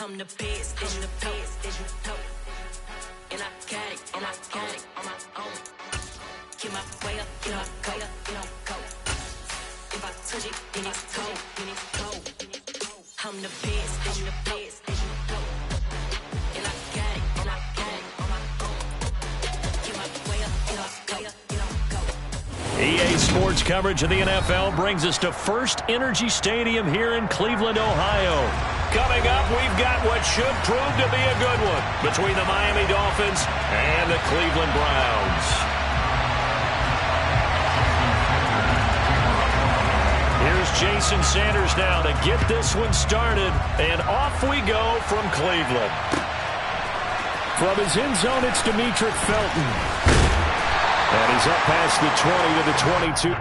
I'm the best, and the best, and you know. And I got it, and I got it on my own. Get my way up, get my way up, get my go. If I touch it, then it's cold, then it's cold. I'm the best, and the best, and you know. And I got it, and I got it on my own. Get my way up, get my way up, get my go. EA Sports coverage of the NFL brings us to First Energy Stadium here in Cleveland, Ohio. Coming up, we've got what should prove to be a good one between the Miami Dolphins and the Cleveland Browns. Here's Jason Sanders now to get this one started, and off we go from Cleveland. From his end zone, it's Demetric Felton. And he's up past the 20 to the 22.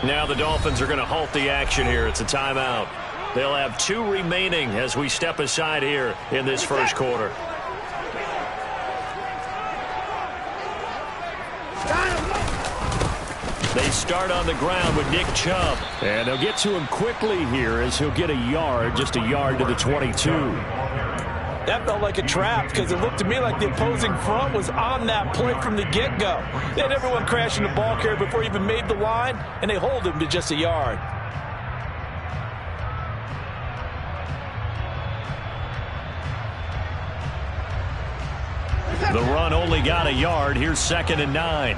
Now the Dolphins are going to halt the action here. It's a timeout. They'll have 2 remaining as we step aside here in this first quarter. They start on the ground with Nick Chubb. And they'll get to him quickly here as he'll get a yard, just a yard to the 22. That felt like a trap because it looked to me like the opposing front was on that play from the get-go. They had everyone crashing the ball carrier before he even made the line, and they hold him to just a yard. The run only got a yard. Here's 2nd and 9.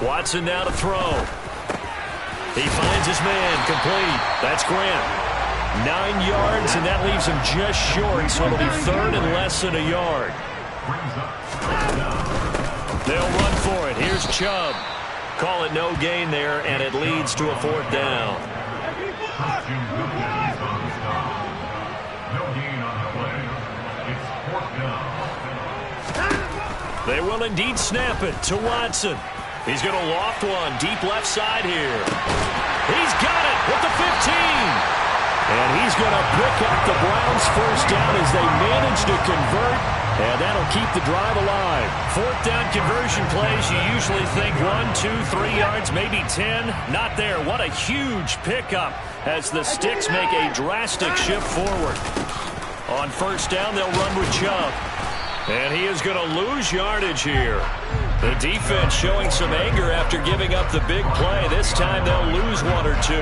Watson now to throw. He finds his man, complete. That's Grant. 9 yards, and that leaves him just short, so it'll be 3rd and less than a yard. They'll run for it. Here's Chubb. call it no gain there, and it leads to a 4th down. They will indeed snap it to Watson. He's going to loft one deep left side here. He's got it with the 15. And he's going to pick up the Browns' first down as they manage to convert. And that'll keep the drive alive. 4th down conversion plays, you usually think 1, 2, 3 yards, maybe 10. Not there. What a huge pickup as the Sticks make a drastic shift forward. On 1st down, they'll run with Chubb. And he is going to lose yardage here. The defense showing some anger after giving up the big play. This time they'll lose 1 or 2.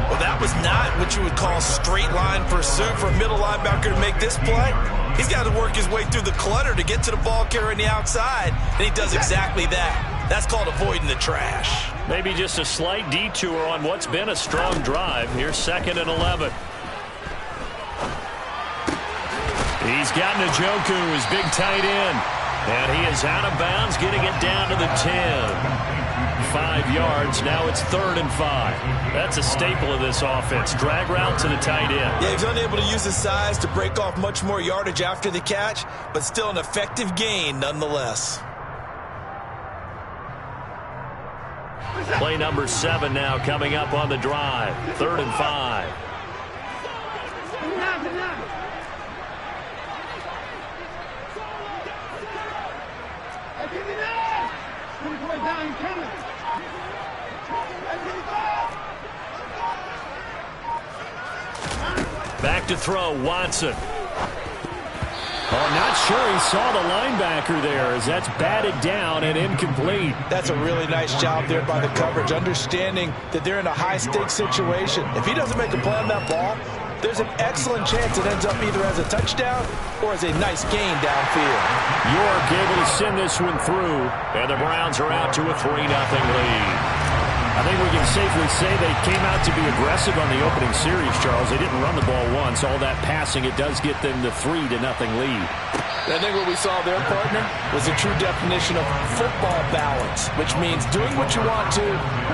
Well, that was not what you would call straight line pursuit for a middle linebacker to make this play. He's got to work his way through the clutter to get to the ball carrier on the outside, and he does exactly that. That's called avoiding the trash. Maybe just a slight detour on what's been a strong drive. Here's 2nd and 11. He's got Njoku, his big tight end. And he is out of bounds, getting it down to the 10. 5 yards. Now it's 3rd and 5. That's a staple of this offense. Drag route to the tight end. Yeah, he's unable to use his size to break off much more yardage after the catch, but still an effective gain nonetheless. Play number 7 now coming up on the drive. 3rd and 5. Back to throw, Watson. Oh, not sure he saw the linebacker there as that's batted down and incomplete. That's a really nice job there by the coverage, understanding that they're in a high-stakes situation. If he doesn't make a play on that ball, there's an excellent chance it ends up either as a touchdown or as a nice gain downfield. York able to send this one through, and the Browns are out to a 3-0 lead. I think we can safely say they came out to be aggressive on the opening series, Charles. They didn't run the ball once. All that passing, it does get them the 3-0 lead. I think what we saw there, partner, was a true definition of football balance, which means doing what you want to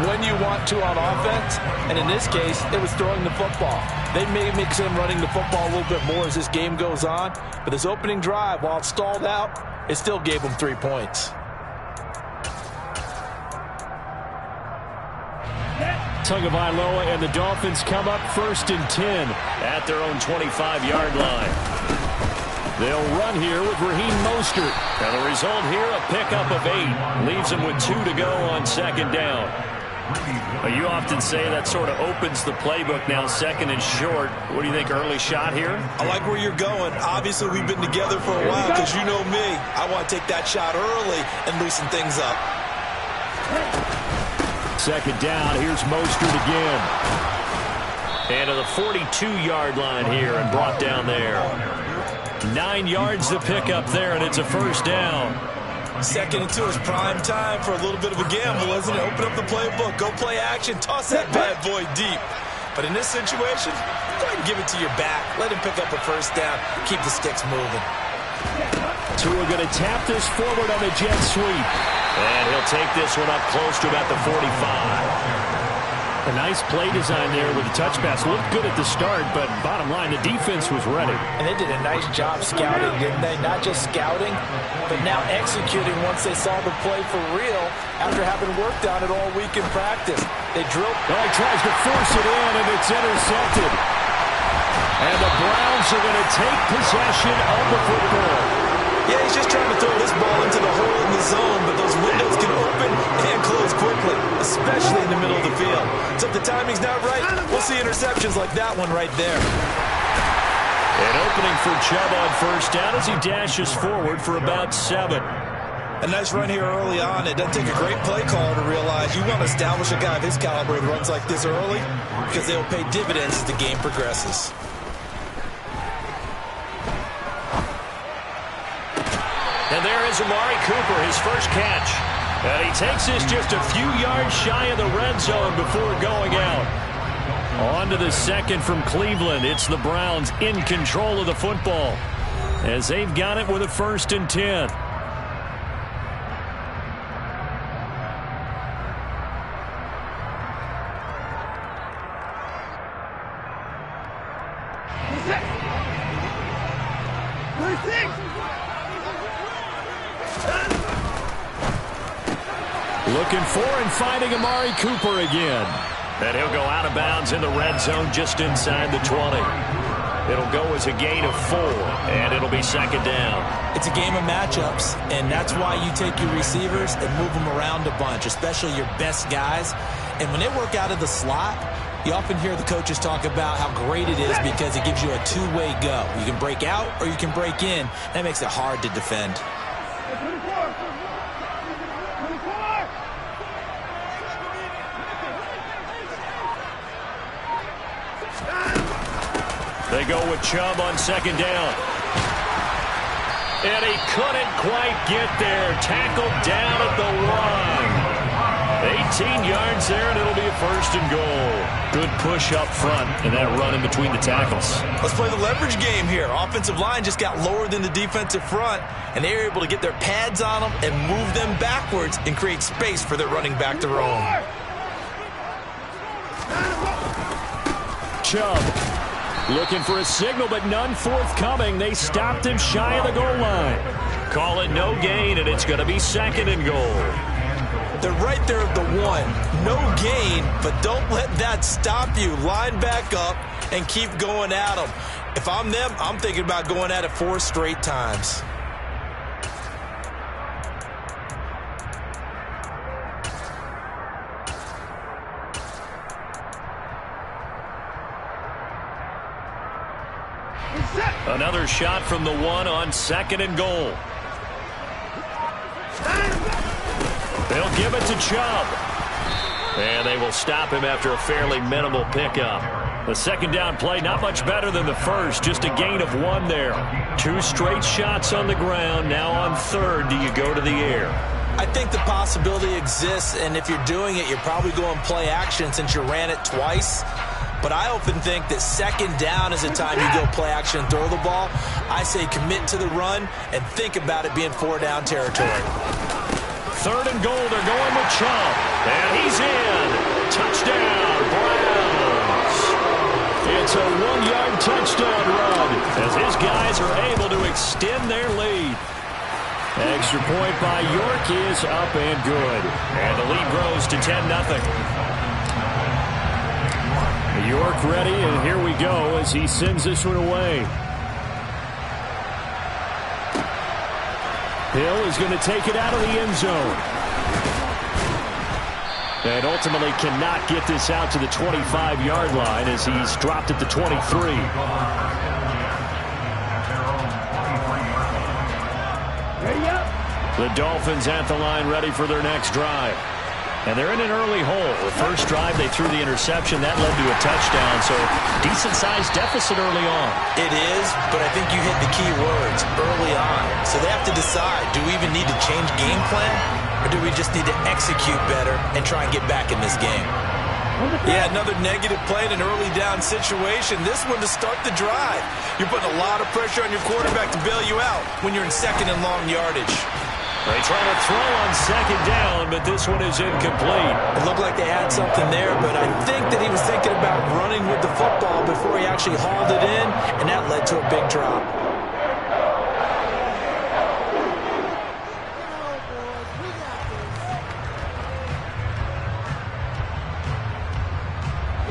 when you want to on offense. And in this case, it was throwing the football. They may mix in running the football a little bit more as this game goes on. But this opening drive, while it stalled out, it still gave them 3 points. Tagovailoa and the Dolphins come up 1st and 10 at their own 25-yard line. They'll run here with Raheem Mostert. And the result here, a pickup of 8. Leaves them with 2 to go on 2nd down. You often say that sort of opens the playbook now, 2nd and short. What do you think, early shot here? I like where you're going. Obviously, we've been together for a while because you know me. I want to take that shot early and loosen things up. 2nd down, here's Mostert again. And to the 42-yard line here and brought down there. 9 yards to pick up there, and it's a 1st down. 2nd and 2 is prime time for a little bit of a gamble, isn't it? Open up the playbook, go play action, toss that bad boy deep. But in this situation, go ahead and give it to your back. Let him pick up a 1st down, keep the Sticks moving. Tua going to tap this forward on the jet sweep. And he'll take this one up close to about the 45. A nice play design there with the touch pass. Looked good at the start, but bottom line, the defense was ready. And they did a nice job scouting, didn't they? Not just scouting, but now executing once they saw the play for real after having worked on it all week in practice. They drilled. Oh, he tries to force it in, and it's intercepted. And the Browns are going to take possession of the football. Yeah, he's just trying to throw this ball into the hole in the zone, but those windows can open and close quickly, especially in the middle of the field. So if the timing's not right, we'll see interceptions like that one right there. An opening for Chubb on 1st down as he dashes forward for about 7. A nice run here early on. It doesn't take a great play caller to realize you want to establish a guy of his caliber that runs like this early because they will pay dividends as the game progresses. And there is Amari Cooper, his first catch. And he takes this just a few yards shy of the red zone before going out. On to the 2nd from Cleveland. It's the Browns in control of the football as they've got it with a 1st and 10. Looking for and finding Amari Cooper again. And he'll go out of bounds in the red zone just inside the 20. It'll go as a gain of 4, and it'll be second down. It's a game of matchups, and that's why you take your receivers and move them around a bunch, especially your best guys. And when they work out of the slot, you often hear the coaches talk about how great it is because it gives you a two-way go. You can break out or you can break in. That makes it hard to defend. They go with Chubb on second down. And he couldn't quite get there. Tackled down at the 1. 18 yards there, and it'll be a first and goal. Good push up front, and that run in between the tackles. Let's play the leverage game here. Offensive line just got lower than the defensive front, and they were able to get their pads on them and move them backwards and create space for their running back to roam. Chubb looking for a signal, but none forthcoming. They stopped him shy of the goal line. Call it no gain, and it's going to be second and goal. They're right there at the 1. No gain, but don't let that stop you. Line back up and keep going at them. If I'm them, I'm thinking about going at it 4 straight times. Another shot from the 1 on second and goal. They'll give it to Chubb. And they will stop him after a fairly minimal pickup. The second down play not much better than the first. Just a gain of 1 there. 2 straight shots on the ground. Now on third, do you go to the air? I think the possibility exists, and if you're doing it, you're probably going play action since you ran it twice. But I often think that second down is the time you go play action and throw the ball. I say commit to the run and think about it being 4-down territory. Third and goal, they're going with Chubb. And he's in. Touchdown, Browns. It's a 1-yard touchdown run as his guys are able to extend their lead. Extra point by York is up and good. And the lead grows to 10-0. York ready, and here we go as he sends this one away. Hill is going to take it out of the end zone. And ultimately cannot get this out to the 25-yard line as he's dropped at the 23. The Dolphins at the line ready for their next drive. And they're in an early hole. The first drive, they threw the interception. That led to a touchdown, so decent-sized deficit early on. It is, but I think you hit the key words, early on. So they have to decide, do we even need to change game plan, or do we just need to execute better and try and get back in this game? Yeah, another negative play in an early down situation. This one to start the drive. You're putting a lot of pressure on your quarterback to bail you out when you're in second and long yardage. They try to throw on second down, but this one is incomplete. It looked like they had something there, but I think that he was thinking about running with the football before he actually hauled it in, and that led to a big drop.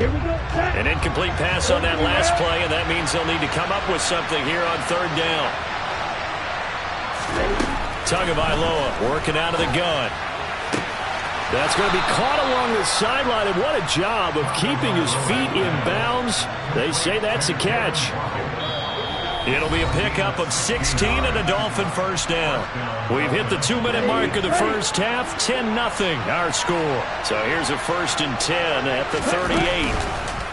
Here we go. An incomplete pass on that last play, and that means they'll need to come up with something here on third down. Tagovailoa working out of the gun. That's going to be caught along the sideline, and what a job of keeping his feet in bounds. They say that's a catch. It'll be a pickup of 16 and a Dolphin first down. We've hit the 2-minute mark of the first half. 10-0 our score. So here's a 1st and 10 at the 38.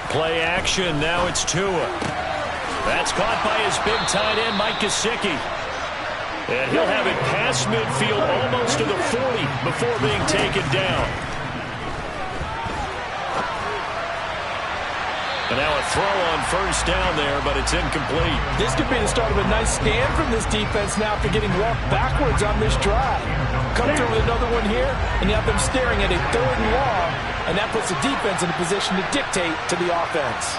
Play action. Now it's Tua. That's caught by his big tight end, Mike Gesicki. And he'll have it past midfield almost to the 40 before being taken down. And now a throw on first down there, but it's incomplete. This could be the start of a nice stand from this defense now after getting walked backwards on this drive. Come through with another one here, and you have them staring at a 3rd and long, and that puts the defense in a position to dictate to the offense.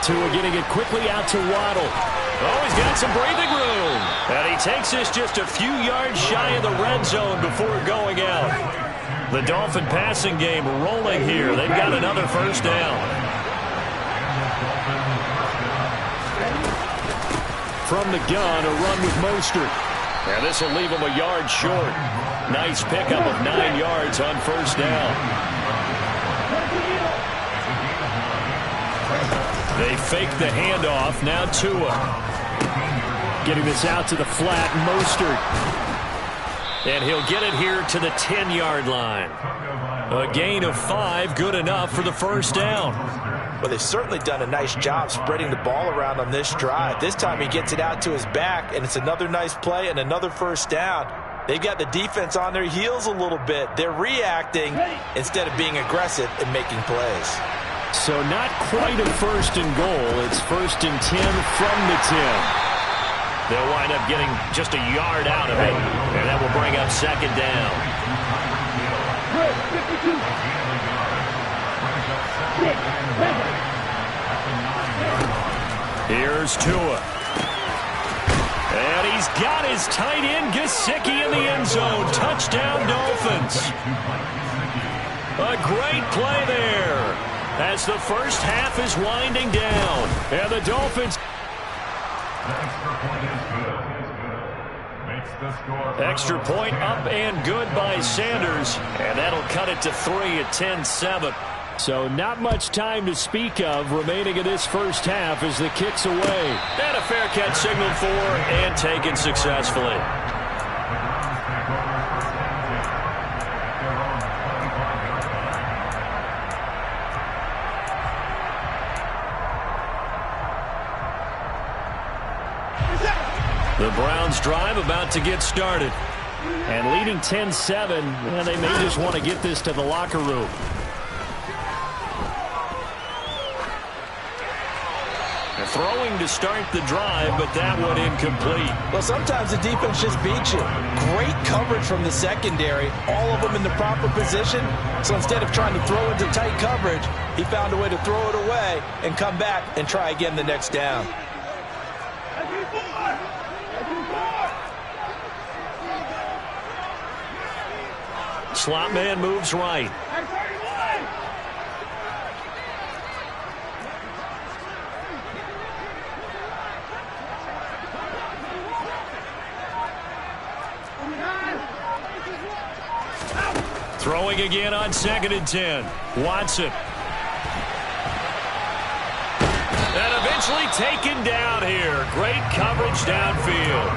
Tua getting it quickly out to Waddle. Oh, he's got some breathing room. And he takes this just a few yards shy of the red zone before going out. The Dolphin passing game rolling here. They've got another first down. From the gun, a run with Mostert. And this will leave him a yard short. Nice pickup of 9 yards on first down. They fake the handoff. Now Tua. Getting this out to the flat. Mostert. And he'll get it here to the 10-yard line. A gain of 5, good enough for the first down. Well, they've certainly done a nice job spreading the ball around on this drive. This time he gets it out to his back, and it's another nice play and another first down. They've got the defense on their heels a little bit. They're reacting instead of being aggressive and making plays. So not quite a first and goal. It's first and 10 from the 10. They'll wind up getting just a yard out of it, and that will bring up second down. Here's Tua. And he's got his tight end, Gesicki, in the end zone. Touchdown, Dolphins. A great play there as the first half is winding down. And the Dolphins... Extra point up and good by Sanders. And that'll cut it to 3 at 10-7. So not much time to speak of remaining in this first half as the kick's away. And a fair catch signaled for and taken successfully. The Browns drive about to get started. And leading 10-7, and they may just want to get this to the locker room. They're throwing to start the drive, but that one incomplete. Well, sometimes the defense just beats you. Great coverage from the secondary, all of them in the proper position. So instead of trying to throw into tight coverage, he found a way to throw it away and come back and try again the next down. Slot man moves right. Throwing again on 2nd and 10. Watson. And eventually taken down here. Great coverage downfield.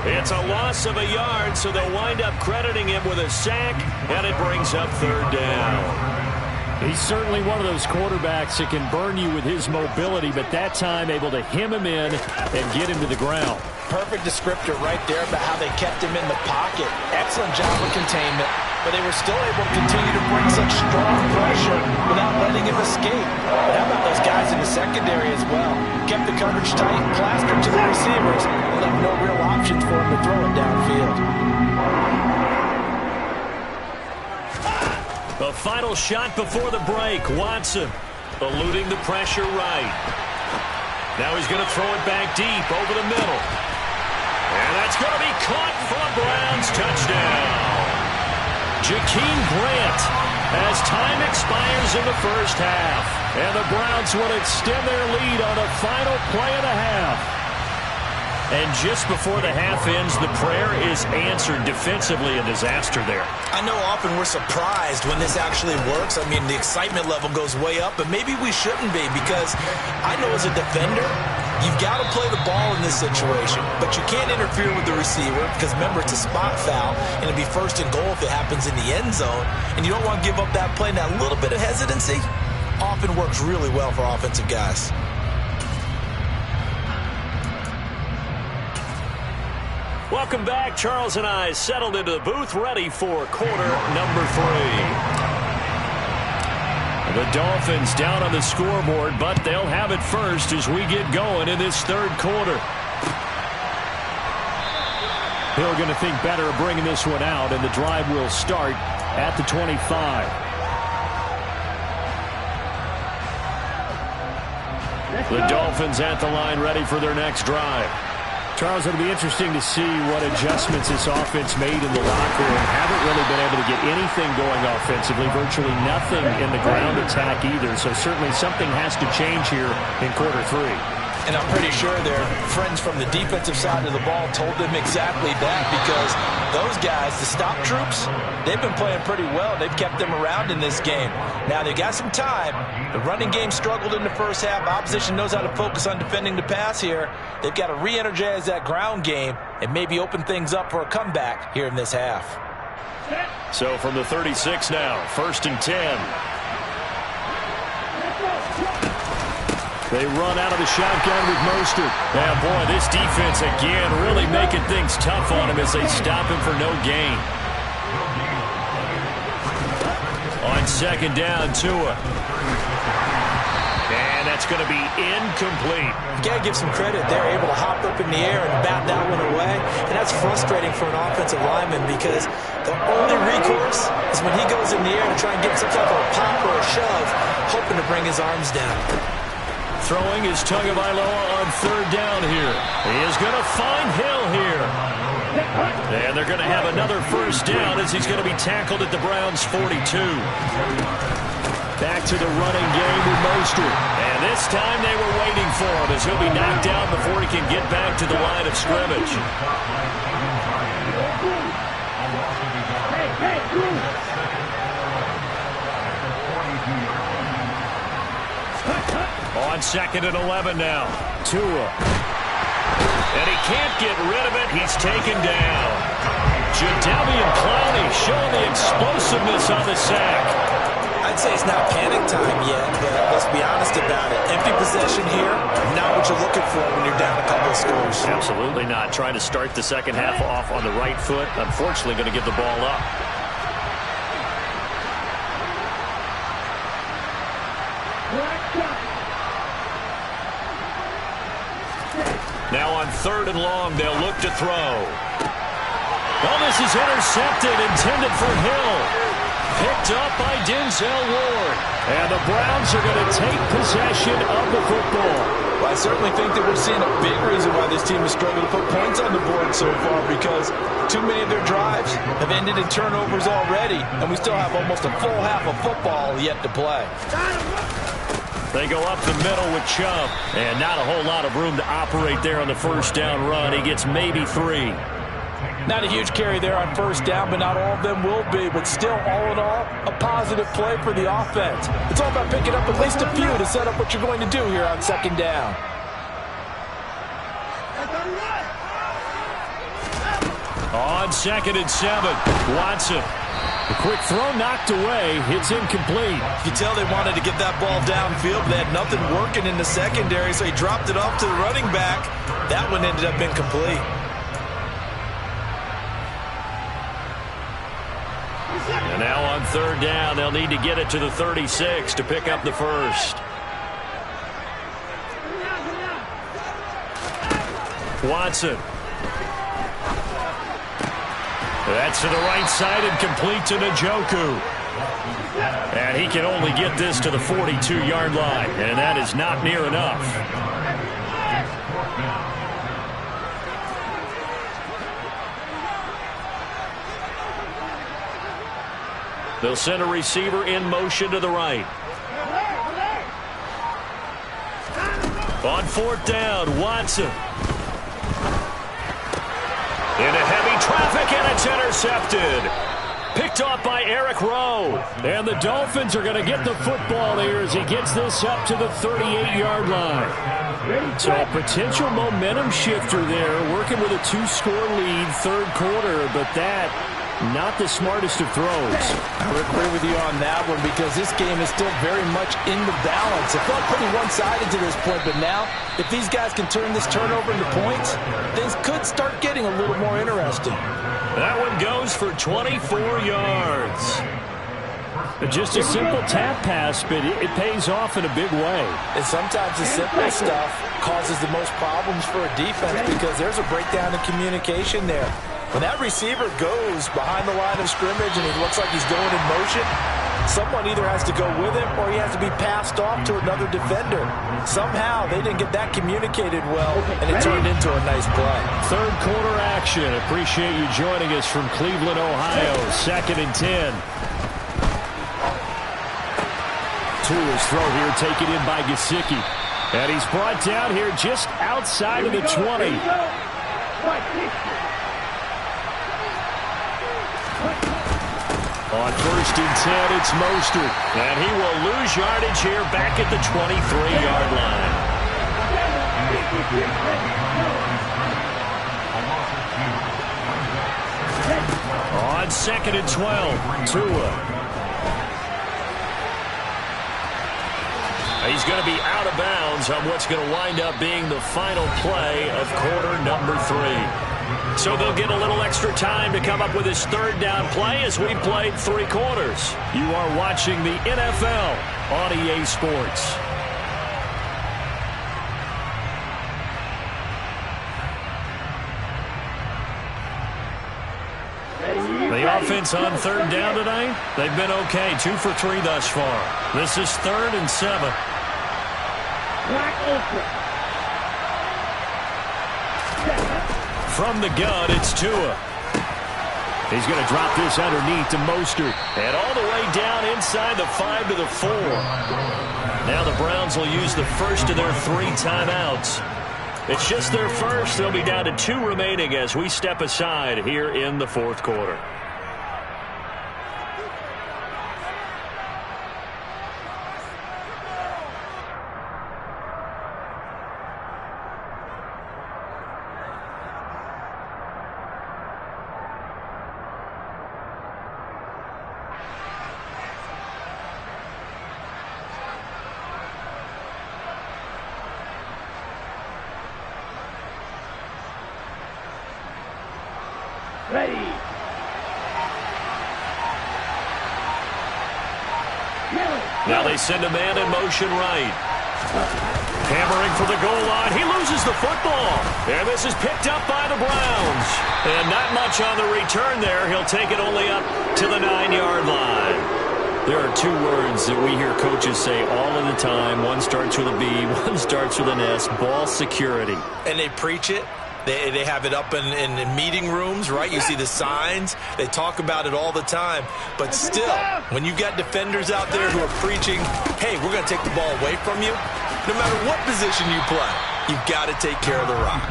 It's a loss of a yard, so they'll wind up crediting him with a sack, and it brings up 3rd down. He's certainly one of those quarterbacks that can burn you with his mobility, but that time able to hem him in and get him to the ground. Perfect descriptor right there about how they kept him in the pocket. Excellent job of containment, but they were still able to continue to bring such strong pressure without letting him escape. But how about those guys in the secondary as well? Kept the coverage tight, plastered to the receivers, and left no real options for him to throw it downfield. The final shot before the break. Watson eluding the pressure right. Now he's going to throw it back deep over the middle. And that's going to be caught for a Browns touchdown. Jakeem Grant as time expires in the first half. And the Browns will extend their lead on the final play of the half. And just before the half ends, the prayer is answered. Defensively, a disaster there. I know often we're surprised when this actually works. I mean, the excitement level goes way up, but maybe we shouldn't be, because I know as a defender, you've got to play the ball in this situation, but you can't interfere with the receiver because, remember, it's a spot foul, and it'll be 1st and goal if it happens in the end zone, and you don't want to give up that play. And that little bit of hesitancy often works really well for offensive guys. Welcome back. Charles and I settled into the booth, ready for quarter number 3. The Dolphins down on the scoreboard, but they'll have it first as we get going in this 3rd quarter. Hill going to think better of bringing this one out, and the drive will start at the 25. The Dolphins at the line ready for their next drive. Charles, it'll be interesting to see what adjustments this offense made in the locker room. Haven't really been able to get anything going offensively, virtually nothing in the ground attack either. So certainly something has to change here in quarter three. And I'm pretty sure their friends from the defensive side of the ball told them exactly that, because those guys, the stop troops, they've been playing pretty well. They've kept them around in this game. Now, they got some time. The running game struggled in the first half. Opposition knows how to focus on defending the pass here. They've got to re-energize that ground game and maybe open things up for a comeback here in this half. So from the 36 now, 1st and 10. They run out of the shotgun with Mostert. Yeah, boy, this defense again really making things tough on him as they stop him for no gain. On 2nd down, Tua. And that's going to be incomplete. You got to give some credit. They're able to hop up in the air and bat that one away. And that's frustrating for an offensive lineman, because the only recourse is when he goes in the air to try and get some type of a pop or a shove, hoping to bring his arms down. Throwing is Tagovailoa on 3rd down here. He is going to find Hill here. And they're going to have another 1st down as he's going to be tackled at the Browns' 42. Back to the running game with Mostert. And this time they were waiting for him as he'll be knocked down before he can get back to the line of scrimmage. On 2nd and 11 now. Tua. And he can't get rid of it. He's taken down. Jadeveon Clowney showing the explosiveness on the sack. I'd say it's not panic time yet, but let's be honest about it. Empty possession here, not what you're looking for when you're down a couple of scores. Absolutely not. Trying to start the second half off on the right foot. Unfortunately, going to give the ball up. Now on 3rd and long, they'll look to throw. Oh, this is intercepted, intended for Hill. Picked up by Denzel Ward. And the Browns are going to take possession of the football. Well, I certainly think that we're seeing a big reason why this team has struggled to put points on the board so far, because too many of their drives have ended in turnovers already, and we still have almost a full half of football yet to play. They go up the middle with Chubb, and not a whole lot of room to operate there on the 1st down run. He gets maybe 3. Not a huge carry there on 1st down, but not all of them will be. But still, all in all, a positive play for the offense. It's all about picking up at least a few to set up what you're going to do here on 2nd down. On 2nd and 7, Watson. The quick throw knocked away. It's incomplete. You tell they wanted to get that ball downfield, but they had nothing working in the secondary, so he dropped it off to the running back. That one ended up incomplete. And now on 3rd down, they'll need to get it to the 36 to pick up the 1st. Watson. That's to the right side and complete to Njoku. And he can only get this to the 42-yard line, and that is not near enough. They'll send a receiver in motion to the right. On 4th down, Watson. Into heavy traffic, and it's intercepted. Picked off by Eric Rowe. And the Dolphins are going to get the football here as he gets this up to the 38-yard line. So a potential momentum shifter there, working with a 2-score lead, 3rd quarter, but that, not the smartest of throws. I would agree with you on that one, because this game is still very much in the balance. It felt pretty one-sided to this point, but now, if these guys can turn this turnover into points, things could start getting a little more interesting. That one goes for 24 yards. Just a simple tap pass, but it pays off in a big way. And sometimes the simple stuff causes the most problems for a defense, because there's a breakdown in communication there. When that receiver goes behind the line of scrimmage and he looks like he's going in motion, someone either has to go with him or he has to be passed off to another defender. Somehow they didn't get that communicated well, and it turned into a nice play. Third quarter action. Appreciate you joining us from Cleveland, Ohio. 2nd and 10. Tua's throw here taken in by Gesicki. And he's brought down here just outside of the 20. On 1st and 10, it's Mostert. And he will lose yardage here back at the 23-yard line. On 2nd and 12, Tua. He's going to be out of bounds on what's going to wind up being the final play of quarter number 3. So they'll get a little extra time to come up with his third down play as we played 3 quarters. You are watching the NFL on EA Sports. The offense on 3rd down tonight, they've been okay. 2 for 3 thus far. This is 3rd and 7. From the gun, it's Tua. He's going to drop this underneath to Mostert. And all the way down inside the 5 to the 4. Now the Browns will use the first of their 3 timeouts. It's just their first. They'll be down to 2 remaining as we step aside here in the 4th quarter. Now they send a man in motion right. Hammering for the goal line. He loses the football. And this is picked up by the Browns. And not much on the return there. He'll take it only up to the 9-yard line. There are 2 words that we hear coaches say all of the time. One starts with a B, one starts with an S. Ball security. And they preach it. They have it up in meeting rooms, right? You see the signs. They talk about it all the time. But still, when you got defenders out there who are preaching, hey, we're going to take the ball away from you, no matter what position you play, you've got to take care of the rock.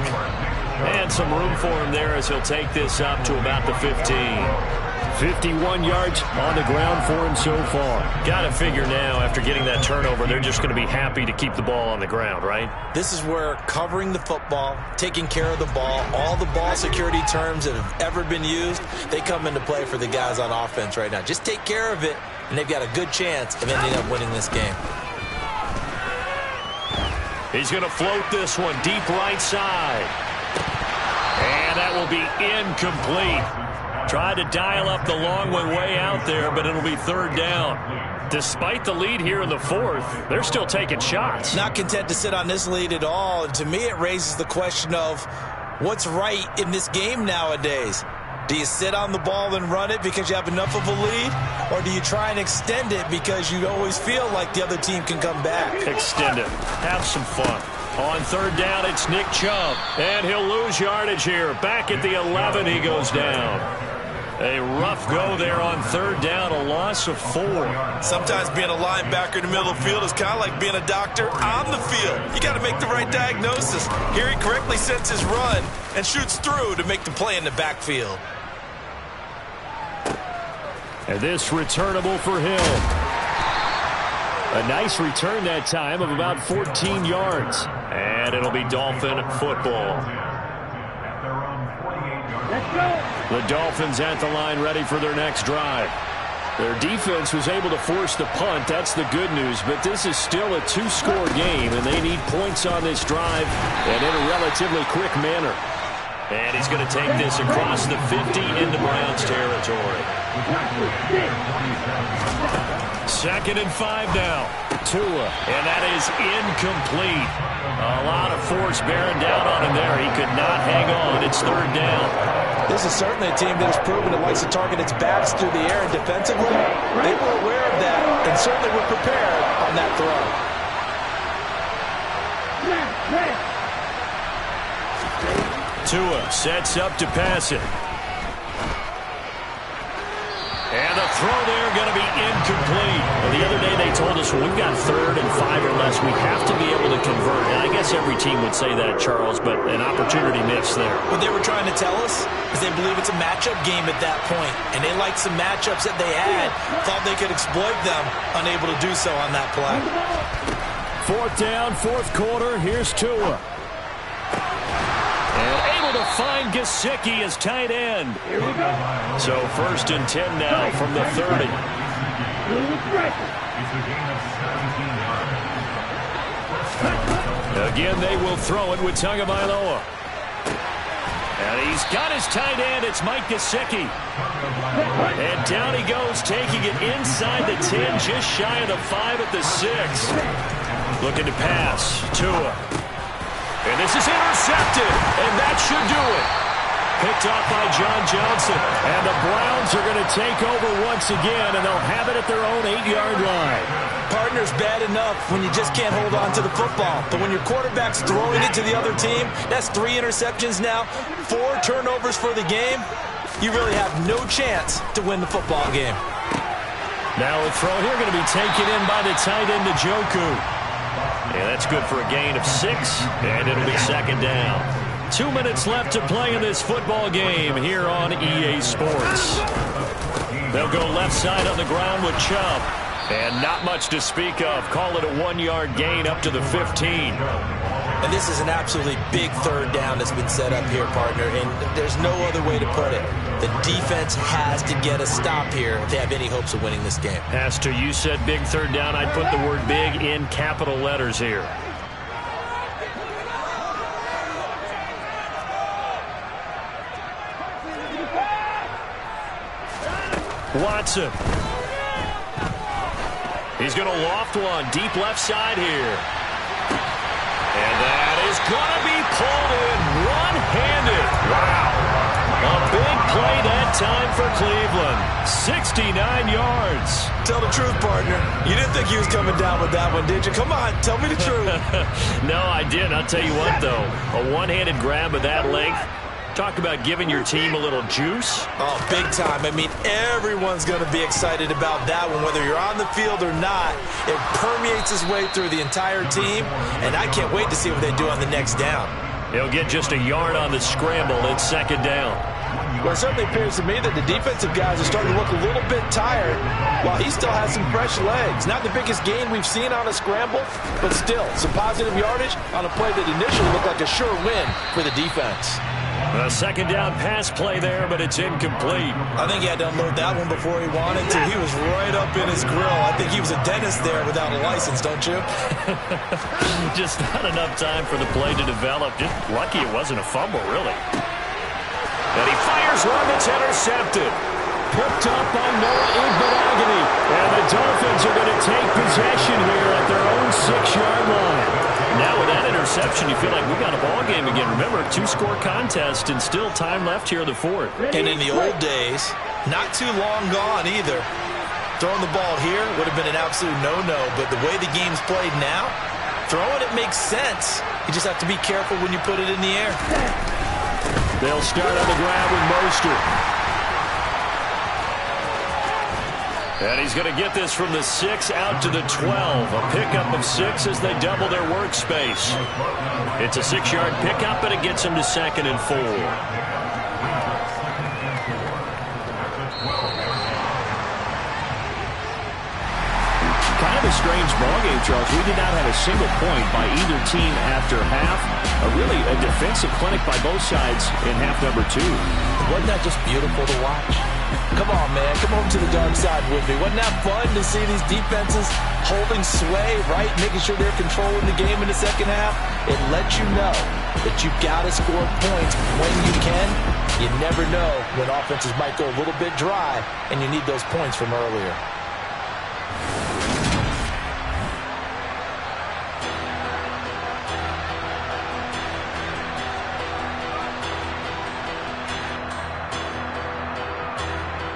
And some room for him there as he'll take this up to about the 15. 51 yards on the ground for him so far. Got to figure now, after getting that turnover, they're just going to be happy to keep the ball on the ground, right? This is where covering the football, taking care of the ball, all the ball security terms that have ever been used, they come into play for the guys on offense right now. Just take care of it, and they've got a good chance of ending up winning this game. He's going to float this one deep right side. And that will be incomplete. Tried to dial up the long one way out there, but it'll be 3rd down. Despite the lead here in the 4th, they're still taking shots. Not content to sit on this lead at all. And to me, it raises the question of what's right in this game nowadays. Do you sit on the ball and run it because you have enough of a lead? Or do you try and extend it because you always feel like the other team can come back? Extend it. Have some fun. On 3rd down, it's Nick Chubb. And he'll lose yardage here. Back at the 11, he goes down. A rough go there on 3rd down, a loss of 4. Sometimes being a linebacker in the middle of the field is kind of like being a doctor on the field. You got to make the right diagnosis. Here he correctly sets his run and shoots through to make the play in the backfield. And this returnable for Hill. A nice return that time of about 14 yards. And it'll be Dolphin football. The Dolphins at the line ready for their next drive. Their defense was able to force the punt. That's the good news. But this is still a 2-score game, and they need points on this drive and in a relatively quick manner. And he's going to take this across the 50 into Browns territory. 2nd and 5 now. Tua, and that is incomplete. A lot of force bearing down on him there. He could not hang on. It's 3rd down. This is certainly a team that has proven it likes to target its backs through the air, and defensively, they were aware of that and certainly were prepared on that throw. Tua sets up to pass it. And the throw there going to be incomplete. And the other day they told us when we've got 3rd and 5 or less, we have to be able to convert. And I guess every team would say that, Charles, but an opportunity missed there. What they were trying to tell us is they believe it's a matchup game at that point. And they liked some matchups that they had, thought they could exploit them, unable to do so on that play. 4th down, 4th quarter. Here's Tua. And able to find Gesicki as tight end. So 1st and 10 now from the 30. Again, they will throw it with Tagovailoa. And he's got his tight end. It's Mike Gesicki. And down he goes, taking it inside the 10, just shy of the 5 at the 6. Looking to pass. Tua. And this is intercepted, and that should do it. Picked off by John Johnson. And the Browns are going to take over once again, and they'll have it at their own 8-yard line. Partner's bad enough when you just can't hold on to the football. But when your quarterback's throwing it to the other team, that's 3 interceptions now, 4 turnovers for the game. You really have no chance to win the football game. Now a throw here going to be taken in by the tight end, Njoku. Yeah, that's good for a gain of 6, and it'll be 2nd down. 2 minutes left to play in this football game here on EA Sports. They'll go left side on the ground with Chubb. And not much to speak of. Call it a 1-yard gain up to the 15. And this is an absolutely big 3rd down that's been set up here, partner, and there's no other way to put it. The defense has to get a stop here if they have any hopes of winning this game. Pastor, you said big 3rd down. I'd put the word big in capital letters here. Watson. He's going to loft one deep left side here. And that is going to be pulled in one-handed. Wow. A big play that time for Cleveland. 69 yards. Tell the truth, partner. You didn't think he was coming down with that one, did you? Come on, tell me the truth. No, I didn't. I'll tell you what, though. A one-handed grab of that length. Talk about giving your team a little juice. Oh, big time. I mean, everyone's going to be excited about that one, whether you're on the field or not. It permeates its way through the entire team, and I can't wait to see what they do on the next down. He'll get just a yard on the scramble. It's 2nd down. Well, it certainly appears to me that the defensive guys are starting to look a little bit tired while he still has some fresh legs. Not the biggest gain we've seen on a scramble, but still some positive yardage on a play that initially looked like a sure win for the defense. A 2nd down pass play there, but it's incomplete. I think he had to unload that one before he wanted to. He was right up in his grill. I think he was a dentist there without a license, don't you? Just not enough time for the play to develop. Just lucky it wasn't a fumble, really. And he fires one that's intercepted. Picked up by Noah Igbinoghene. And the Dolphins are going to take possession here at their own 6-yard line. Now with that interception, you feel like we got a ball game again. Remember, 2-score contest and still time left here in the 4th. And in the old days, not too long gone either. Throwing the ball here would have been an absolute no-no, but the way the game's played now, throwing it makes sense. You just have to be careful when you put it in the air. They'll start on the ground with Mostert. And he's going to get this from the 6 out to the 12. A pickup of 6 as they double their workspace. It's a 6-yard pickup, and it gets him to 2nd and 4. Kind of a strange ballgame, Charles. We did not have a single point by either team after half. Really a defensive clinic by both sides in half number 2. Wasn't that just beautiful to watch? Come on, man. Come over to the dark side with me. Wasn't that fun to see these defenses holding sway, right? Making sure they're controlling the game in the second half. It lets you know that you've got to score points when you can. You never know when offenses might go a little bit dry, and you need those points from earlier.